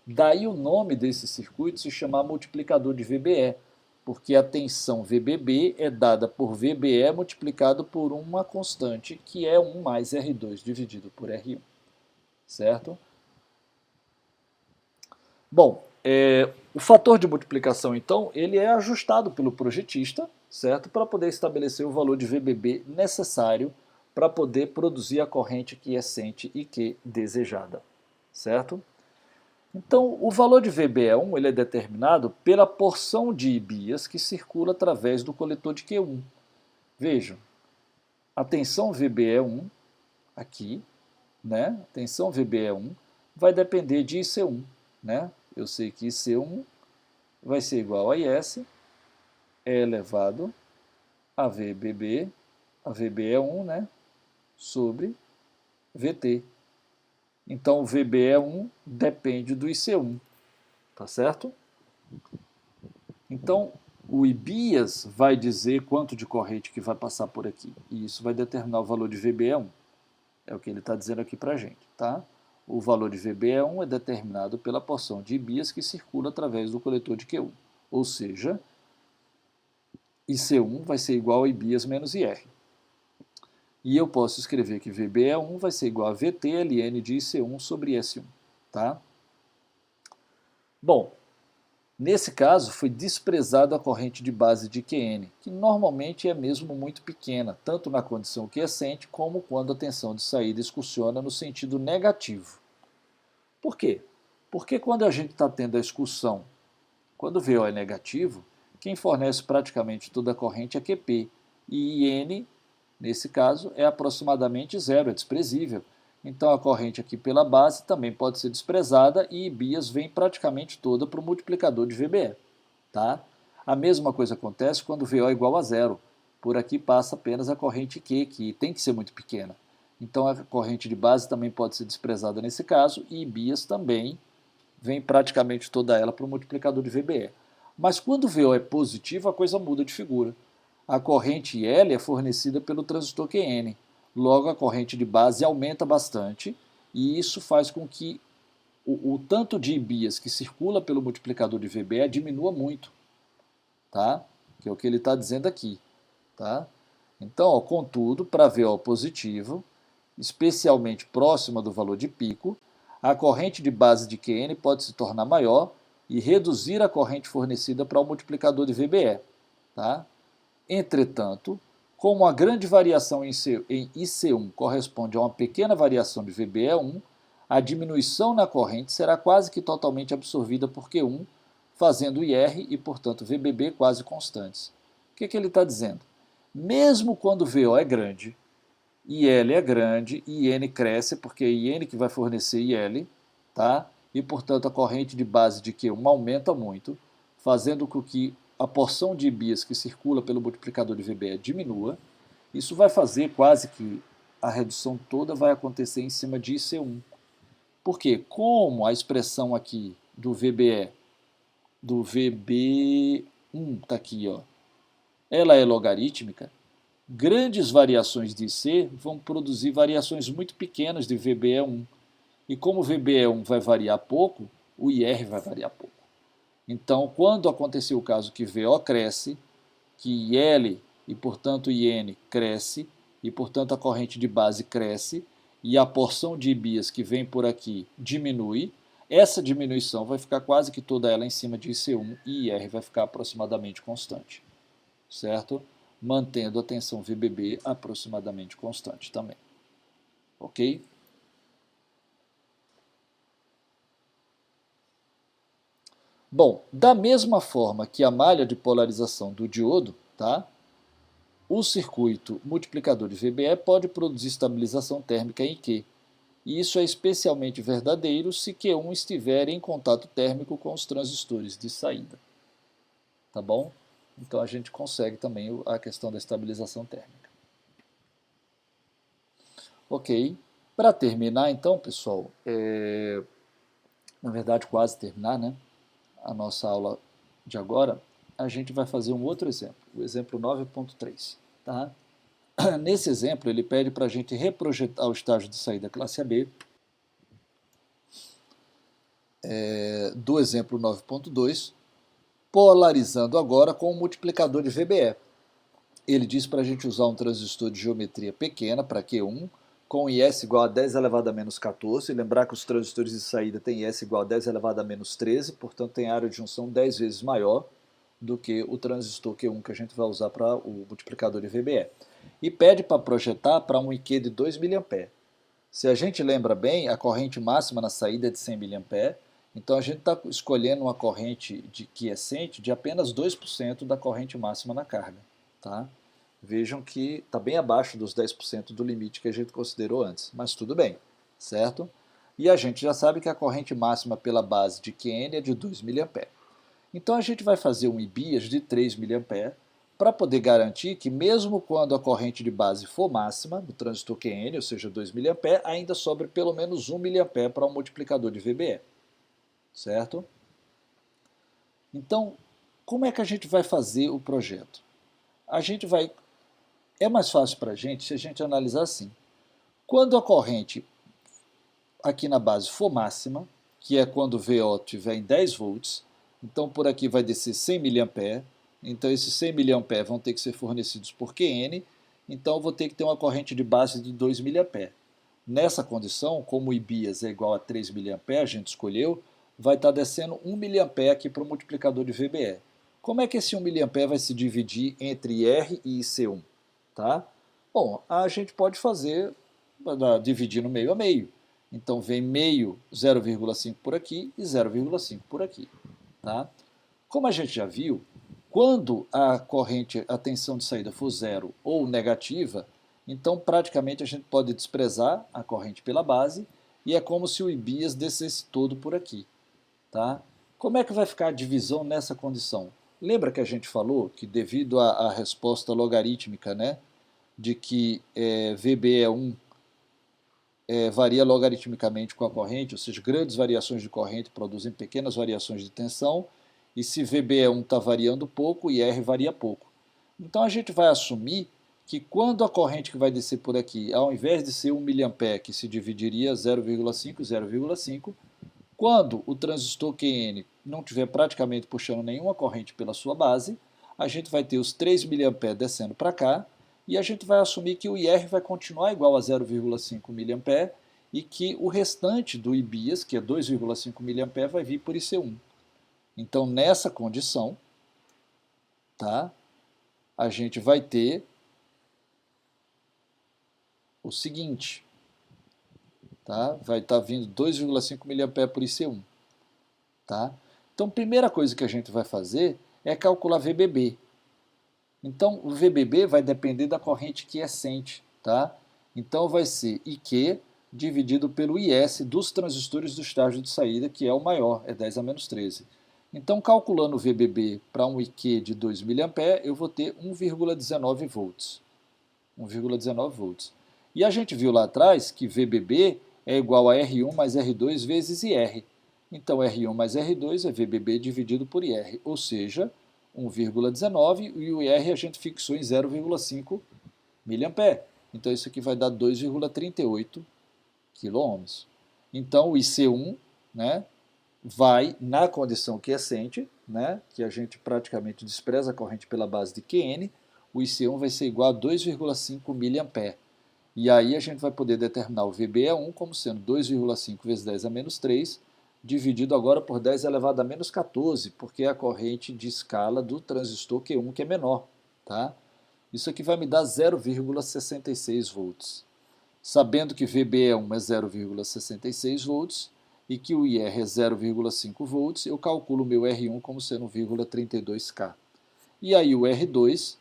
Daí o nome desse circuito se chamar multiplicador de VBE, porque a tensão VBB é dada por VBE multiplicado por uma constante, que é 1 mais R2 dividido por R1. Certo? Bom, o fator de multiplicação, então, ele é ajustado pelo projetista, certo? Para poder estabelecer o valor de VBB necessário para poder produzir a corrente quiescente e Q desejada, certo? Então, o valor de VBE1 ele é determinado pela porção de Ibias que circula através do coletor de Q1. Vejam, a tensão VBE1 aqui, né? A tensão VBE1 vai depender de IC1, né? Eu sei que IC1 vai ser igual a IS elevado a VBB, a VBE1, né? Sobre VT. Então, o VBE1 depende do IC1, tá certo? Então, o Ibias vai dizer quanto de corrente que vai passar por aqui. E isso vai determinar o valor de VBE1. É o que ele está dizendo aqui para a gente, tá? O valor de VBE1 é determinado pela porção de Ibias que circula através do coletor de Q1. Ou seja, IC1 vai ser igual a Ibias menos IR. E eu posso escrever que VBE1 vai ser igual a VT ln de IC1 sobre S1, tá? Bom, nesse caso foi desprezado a corrente de base de Qn, que normalmente é mesmo muito pequena, tanto na condição quiescente como quando a tensão de saída excursiona no sentido negativo. Por quê? Porque quando a gente está tendo a excursão, quando o VO é negativo, quem fornece praticamente toda a corrente é QP, e IN, nesse caso, é aproximadamente zero, é desprezível. Então a corrente aqui pela base também pode ser desprezada e Ibias vem praticamente toda para o multiplicador de VBE. Tá? A mesma coisa acontece quando VO é igual a zero. Por aqui passa apenas a corrente Q, que tem que ser muito pequena. Então a corrente de base também pode ser desprezada nesse caso e Ibias também vem praticamente toda ela para o multiplicador de VBE. Mas quando o VO é positivo, a coisa muda de figura. A corrente L é fornecida pelo transistor QN. Logo, a corrente de base aumenta bastante e isso faz com que o tanto de Ibias que circula pelo multiplicador de VBE diminua muito, tá? Que é o que ele está dizendo aqui, tá? Então, ó, contudo, para VO positivo, especialmente próxima do valor de pico, a corrente de base de Qn pode se tornar maior e reduzir a corrente fornecida para o multiplicador de VBE, tá? Entretanto, como a grande variação em IC1 corresponde a uma pequena variação de VBE1, a diminuição na corrente será quase que totalmente absorvida por Q1, fazendo IR e, portanto, VBB quase constantes. O que ele está dizendo? Mesmo quando VO é grande, IL é grande, IN cresce, porque é IN que vai fornecer IL, tá? E, portanto, a corrente de base de Q1 aumenta muito, fazendo com que a porção de Ibias que circula pelo multiplicador de VBE diminua. Isso vai fazer quase que a redução toda vai acontecer em cima de IC1. Porque como a expressão aqui do VBE, do VB1, está aqui, ó, ela é logarítmica, grandes variações de IC vão produzir variações muito pequenas de VBE1. E como o VBE1 vai variar pouco, o IR vai variar pouco. Então, quando acontecer o caso que VO cresce, que IL e, portanto, IN cresce, e, portanto, a corrente de base cresce, e a porção de Ibias que vem por aqui diminui, essa diminuição vai ficar quase que toda ela em cima de IC1 e IR vai ficar aproximadamente constante, certo? Mantendo a tensão VBB aproximadamente constante também. Ok? Bom, da mesma forma que a malha de polarização do diodo, tá? O circuito multiplicador de VBE pode produzir estabilização térmica em Q. E isso é especialmente verdadeiro se Q1 estiver em contato térmico com os transistores de saída. Tá bom? Então a gente consegue também a questão da estabilização térmica. Ok. Para terminar, então, pessoal, na verdade quase terminar, né? A nossa aula de agora, a gente vai fazer um outro exemplo, o exemplo 9.3. Tá? Nesse exemplo, ele pede para a gente reprojetar o estágio de saída classe AB do exemplo 9.2, polarizando agora com o multiplicador de VBE. Ele diz para a gente usar um transistor de geometria pequena para Q1, com IS igual a 10 elevado a menos 14. Lembrar que os transistores de saída têm IS igual a 10 elevado a menos 13, portanto tem área de junção 10 vezes maior do que o transistor Q1 que a gente vai usar para o multiplicador de VBE. E pede para projetar para um IQ de 2 mA. Se a gente lembra bem, a corrente máxima na saída é de 100 mA, então a gente está escolhendo uma corrente quiescente de apenas 2% da corrente máxima na carga. Tá? Vejam que está bem abaixo dos 10% do limite que a gente considerou antes, mas tudo bem, certo? E a gente já sabe que a corrente máxima pela base de Qn é de 2 mA. Então a gente vai fazer um IBIAS de 3 mA para poder garantir que mesmo quando a corrente de base for máxima, no transistor Qn, ou seja, 2 mA, ainda sobre pelo menos 1 mA para um multiplicador de VBE, certo? Então, como é que a gente vai fazer o projeto? A gente vai... É mais fácil para a gente se a gente analisar assim. Quando a corrente aqui na base for máxima, que é quando o VO estiver em 10 volts, então por aqui vai descer 100 mA, então esses 100 mA vão ter que ser fornecidos por Qn, então eu vou ter que ter uma corrente de base de 2 mA. Nessa condição, como o IBIAS é igual a 3 mA, a gente escolheu, vai estar descendo 1 mA aqui para o multiplicador de VBE. Como é que esse 1 mA vai se dividir entre IR e IC1? Tá? Bom, a gente pode fazer, dividir no meio a meio. Então vem meio 0,5 por aqui e 0,5 por aqui. Tá? Como a gente já viu, quando a corrente, a tensão de saída for zero ou negativa, então praticamente a gente pode desprezar a corrente pela base e é como se o IBIAS descesse todo por aqui. Tá? Como é que vai ficar a divisão nessa condição? Lembra que a gente falou que devido à resposta logarítmica, né, de que VBE1 varia logaritmicamente com a corrente, ou seja, grandes variações de corrente produzem pequenas variações de tensão, e se VBE1 está variando pouco, IR varia pouco. Então a gente vai assumir que quando a corrente que vai descer por aqui, ao invés de ser 1 mA, que se dividiria 0,5, 0,5, quando o transistor Qn não estiver praticamente puxando nenhuma corrente pela sua base, a gente vai ter os 3 mA descendo para cá, e a gente vai assumir que o IR vai continuar igual a 0,5 mA e que o restante do IBIAS, que é 2,5 mA, vai vir por IC1. Então, nessa condição, tá, a gente vai ter o seguinte, tá, vai estar vindo 2,5 mA por IC1. Tá? Então, a primeira coisa que a gente vai fazer é calcular VBB. Então, o VBB vai depender da corrente quiescente. Tá? Então, vai ser IQ dividido pelo IS dos transistores do estágio de saída, que é o maior, é 10 a menos 13. Então, calculando o VBB para um IQ de 2 mA, eu vou ter 1,19 volts. 1,19 volts. E a gente viu lá atrás que VBB é igual a R1 mais R2 vezes IR. Então, R1 mais R2 é VBB dividido por IR, ou seja, 1,19, e o IR a gente fixou em 0,5 mA. Então, isso aqui vai dar 2,38 kΩ. Então, o IC1, né, vai na condição quiescente, né, que a gente praticamente despreza a corrente pela base de Qn, o IC1 vai ser igual a 2,5 mA. E aí a gente vai poder determinar o VBE1 como sendo 2,5 vezes 10 a menos 3, dividido agora por 10 elevado a menos 14, porque é a corrente de escala do transistor Q1 que é menor. Tá? Isso aqui vai me dar 0,66 volts. Sabendo que VBE1 é 0,66 volts e que o IR é 0,5 volts, eu calculo o meu R1 como sendo 1,32 K. E aí o R2,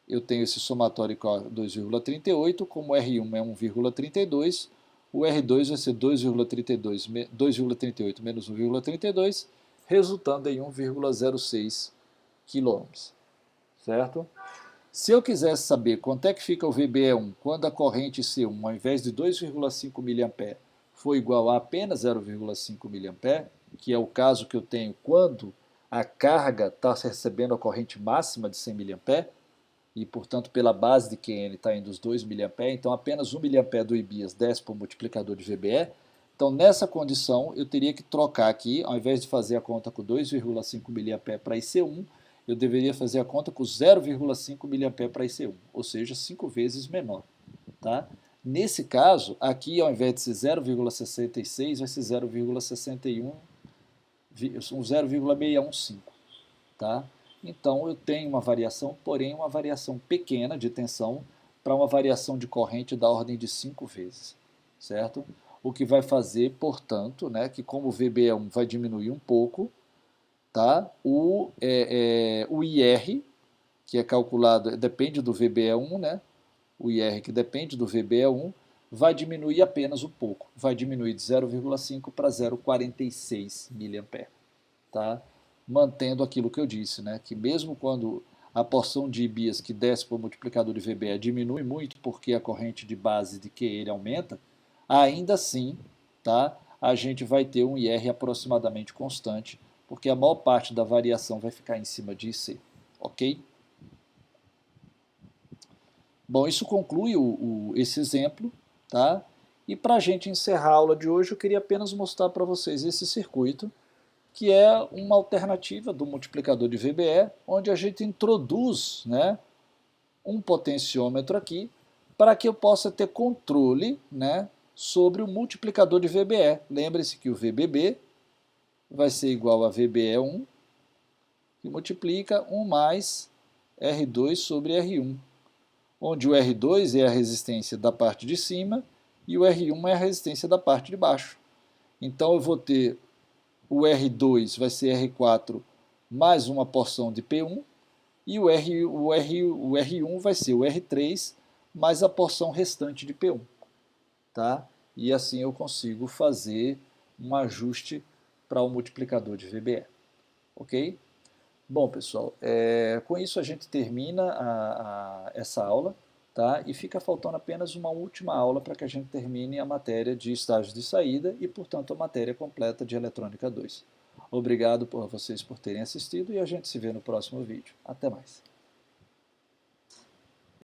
eu tenho esse somatório com 2,38, como o R1 é 1,32, o R2 vai ser 2,38 menos 1,32, resultando em 1,06 kΩ. Certo? Se eu quisesse saber quanto é que fica o VBE1 quando a corrente C1, ao invés de 2,5 mA, for igual a apenas 0,5 mA, que é o caso que eu tenho quando a carga está recebendo a corrente máxima de 100 mA, e, portanto, pela base de Qn está indo os 2 mA, então apenas 1 mA do IBIAS desce para o multiplicador de VBE. Então, nessa condição, eu teria que trocar aqui, ao invés de fazer a conta com 2,5 mA para IC1, eu deveria fazer a conta com 0,5 mA para IC1, ou seja, 5 vezes menor. Tá? Nesse caso, aqui ao invés de ser 0,66, vai ser 0,61, 0,615, tá? Então eu tenho uma variação, porém uma variação pequena de tensão para uma variação de corrente da ordem de 5 vezes, certo? O que vai fazer, portanto, né, que como o VB1 vai diminuir um pouco, tá? O IR, que é calculado, depende do VBE1, né? O IR que depende do VBE1, vai diminuir apenas um pouco, vai diminuir de 0,5 para 0,46 mA, tá? Mantendo aquilo que eu disse, né? Que mesmo quando a porção de Ibias que desce para o multiplicador de VBE diminui muito porque a corrente de base de QN aumenta, ainda assim, tá? A gente vai ter um IR aproximadamente constante, porque a maior parte da variação vai ficar em cima de IC, ok? Bom, isso conclui esse exemplo, tá? E para a gente encerrar a aula de hoje, eu queria apenas mostrar para vocês esse circuito, que é uma alternativa do multiplicador de VBE, onde a gente introduz, né, um potenciômetro aqui, para que eu possa ter controle, né, sobre o multiplicador de VBE. Lembre-se que o VBB vai ser igual a VBE1, que multiplica 1 mais R2 sobre R1, onde o R2 é a resistência da parte de cima e o R1 é a resistência da parte de baixo. Então eu vou ter o R2 vai ser R4 mais uma porção de P1, e o R1 vai ser o R3 mais a porção restante de P1. Tá? E assim eu consigo fazer um ajuste para o multiplicador de VBE. Ok? Bom, pessoal, com isso a gente termina essa aula, tá? E fica faltando apenas uma última aula para que a gente termine a matéria de estágios de saída e, portanto, a matéria completa de Eletrônica 2. Obrigado por vocês por terem assistido e a gente se vê no próximo vídeo. Até mais.